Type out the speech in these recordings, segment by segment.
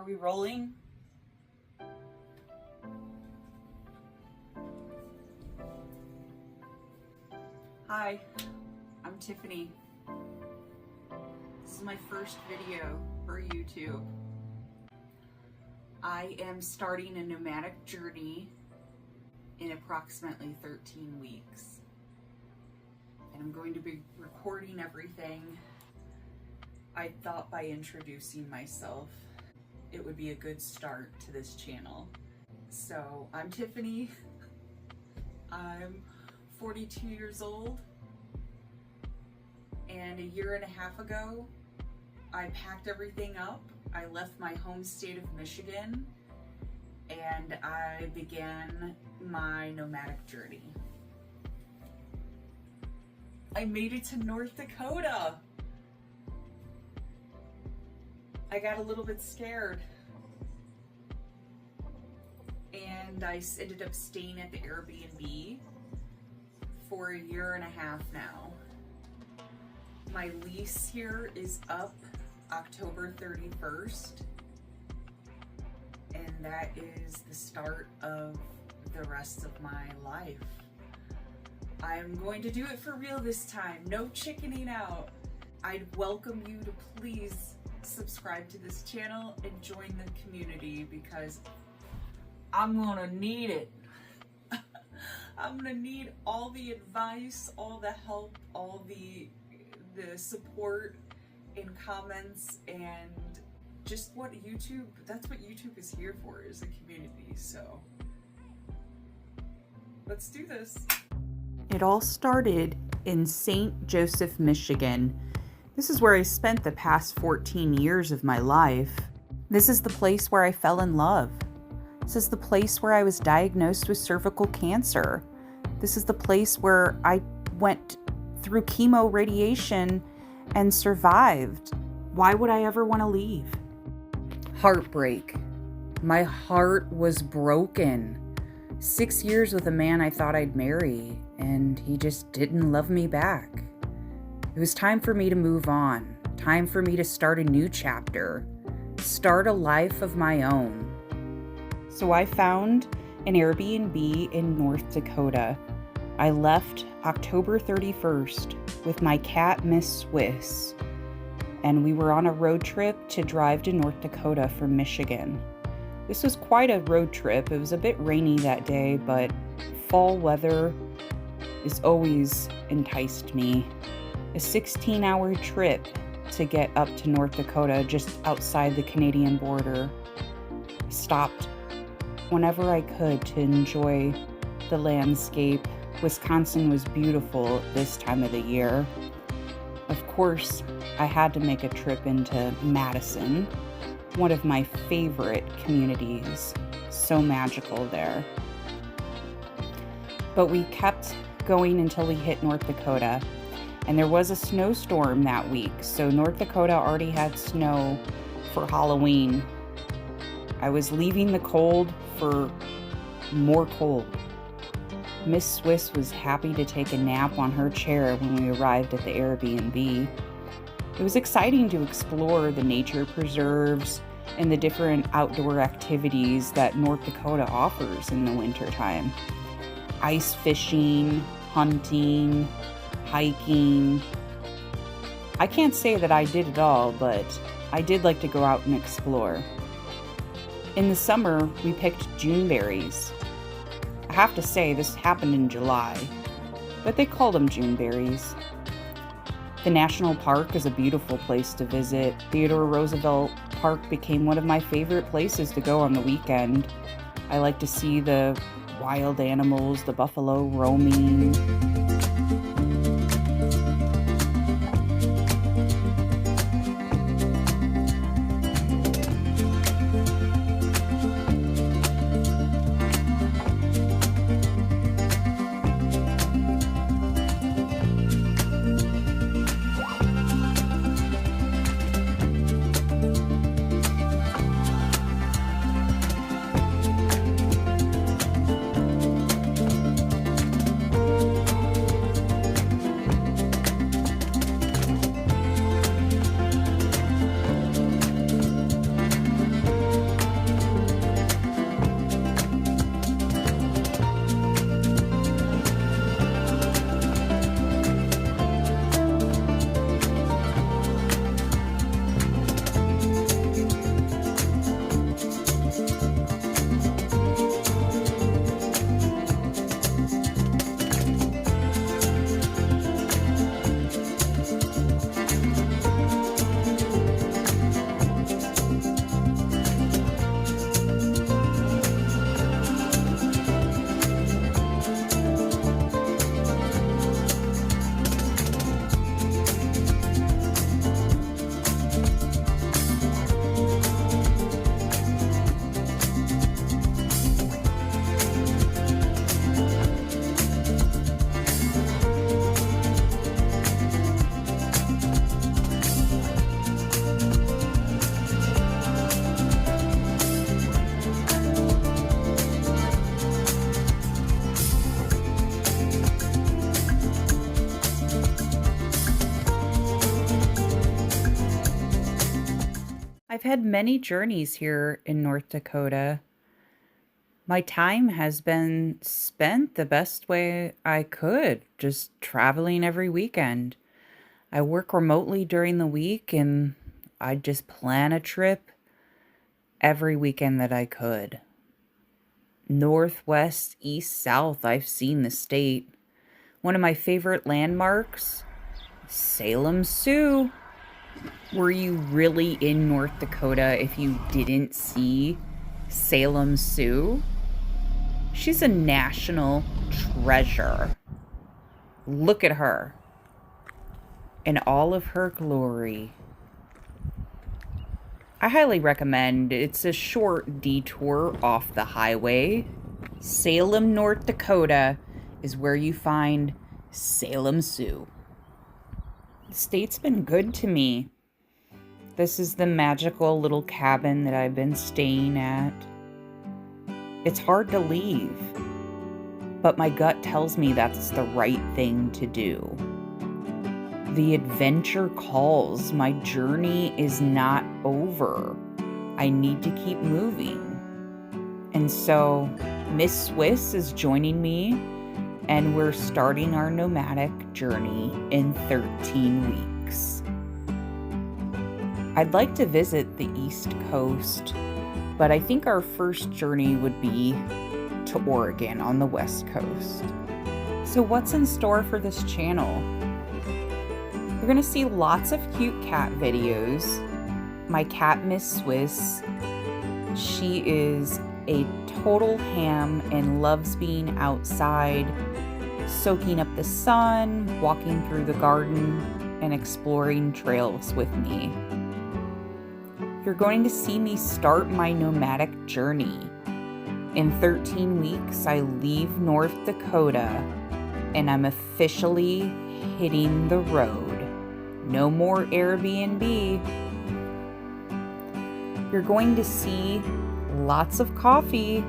Are we rolling? Hi, I'm Tiffany. This is my first video for YouTube. I am starting a nomadic journey in approximately 13 weeks. And I'm going to be recording everything. I thought by introducing myself, it would be a good start to this channel. So I'm Tiffany. I'm 42 years old. And a year and a half ago, I packed everything up. I left my home state of Michigan and I began my nomadic journey. I made it to North Dakota. I got a little bit scared and I ended up staying at the Airbnb for a year and a half now. My lease here is up October 31st, and that is the start of the rest of my life. I'm going to do it for real this time, no chickening out. I'd welcome you to please subscribe to this channel and join the community because I'm gonna need it. I'm gonna need all the advice, all the help, all the support in comments, and just what YouTube, that's what YouTube is here for, is a community. So let's do this. It all started in St. Joseph, Michigan. This is where I spent the past 14 years of my life. This is the place where I fell in love. This is the place where I was diagnosed with cervical cancer. This is the place where I went through chemo radiation and survived. Why would I ever want to leave? Heartbreak. My heart was broken. 6 years with a man I thought I'd marry, and he just didn't love me back. It was time for me to move on. Time for me to start a new chapter. Start a life of my own. So I found an Airbnb in North Dakota. I left October 31st with my cat, Miss Swiss, and we were on a road trip to drive to North Dakota from Michigan. This was quite a road trip. It was a bit rainy that day, but fall weather has always enticed me. A 16-hour trip to get up to North Dakota, just outside the Canadian border. I stopped whenever I could to enjoy the landscape. Wisconsin was beautiful this time of the year. Of course, I had to make a trip into Madison, one of my favorite communities. So magical there. But we kept going until we hit North Dakota. And there was a snowstorm that week, so North Dakota already had snow for Halloween. I was leaving the cold for more cold. Miss Swiss was happy to take a nap on her chair when we arrived at the Airbnb. It was exciting to explore the nature preserves and the different outdoor activities that North Dakota offers in the wintertime. Ice fishing, hunting, hiking. I can't say that I did it all, but I did like to go out and explore. In the summer, we picked June berries. I have to say, this happened in July, but they call them June berries. The National Park is a beautiful place to visit. Theodore Roosevelt Park became one of my favorite places to go on the weekend. I like to see the wild animals, the buffalo roaming. I've had many journeys here in North Dakota. My time has been spent the best way I could, just traveling every weekend. I work remotely during the week and I just plan a trip every weekend that I could. North, west, east, south, I've seen the state. One of my favorite landmarks, Salem Sioux. Were you really in North Dakota if you didn't see Salem Sioux? She's a national treasure. Look at her in all of her glory. I highly recommend. It's a short detour off the highway. Salem, North Dakota is where you find Salem Sioux. The state's been good to me. This is the magical little cabin that I've been staying at. It's hard to leave, but my gut tells me that's the right thing to do. The adventure calls. My journey is not over. I need to keep moving. And so Miss Swiss is joining me, and we're starting our nomadic journey in 13 weeks. I'd like to visit the East Coast, but I think our first journey would be to Oregon on the West Coast. So what's in store for this channel? You're gonna see lots of cute cat videos. My cat, Miss Swiss, she is a total ham and loves being outside, soaking up the sun, walking through the garden, and exploring trails with me. You're going to see me start my nomadic journey. In 13 weeks, I leave North Dakota, and I'm officially hitting the road. No more Airbnb. You're going to see lots of coffee.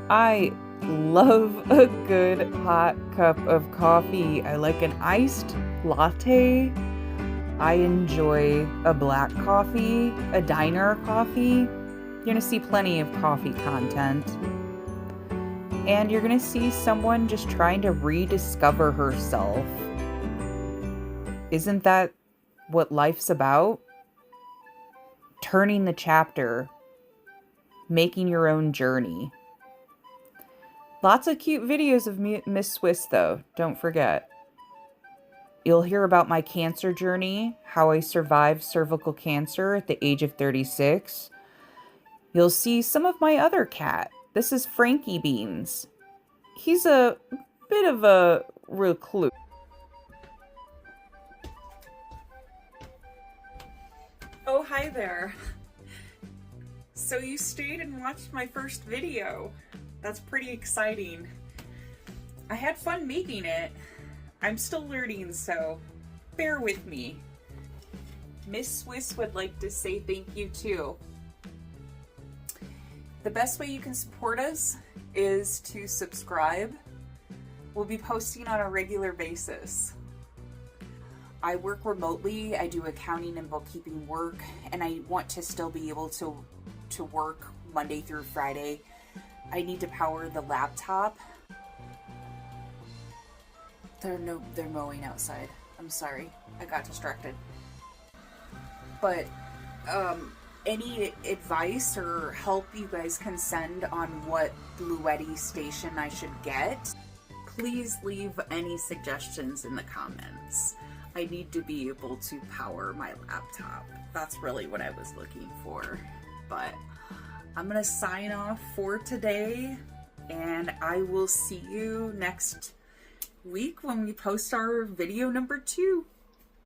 I love a good hot cup of coffee. I like an iced latte. I enjoy a black coffee, a diner coffee. You're going to see plenty of coffee content. And you're going to see someone just trying to rediscover herself. Isn't that what life's about? Turning the chapter, making your own journey. Lots of cute videos of Miss Swiss, though, don't forget. You'll hear about my cancer journey, how I survived cervical cancer at the age of 36. You'll see some of my other cat. This is Frankie Beans. He's a bit of a recluse. Oh, hi there. So you stayed and watched my first video. That's pretty exciting. I had fun making it. I'm still learning, so bear with me. Miss Swiss would like to say thank you too. The best way you can support us is to subscribe. We'll be posting on a regular basis. I work remotely, I do accounting and bookkeeping work, and I want to still be able to work Monday through Friday. I need to power the laptop. They're mowing outside. I'm sorry, I got distracted. But any advice or help you guys can send on what Bluetti station I should get, please leave any suggestions in the comments. I need to be able to power my laptop. That's really what I was looking for. But I'm gonna sign off for today, and I will see you next week when we post our video number 2.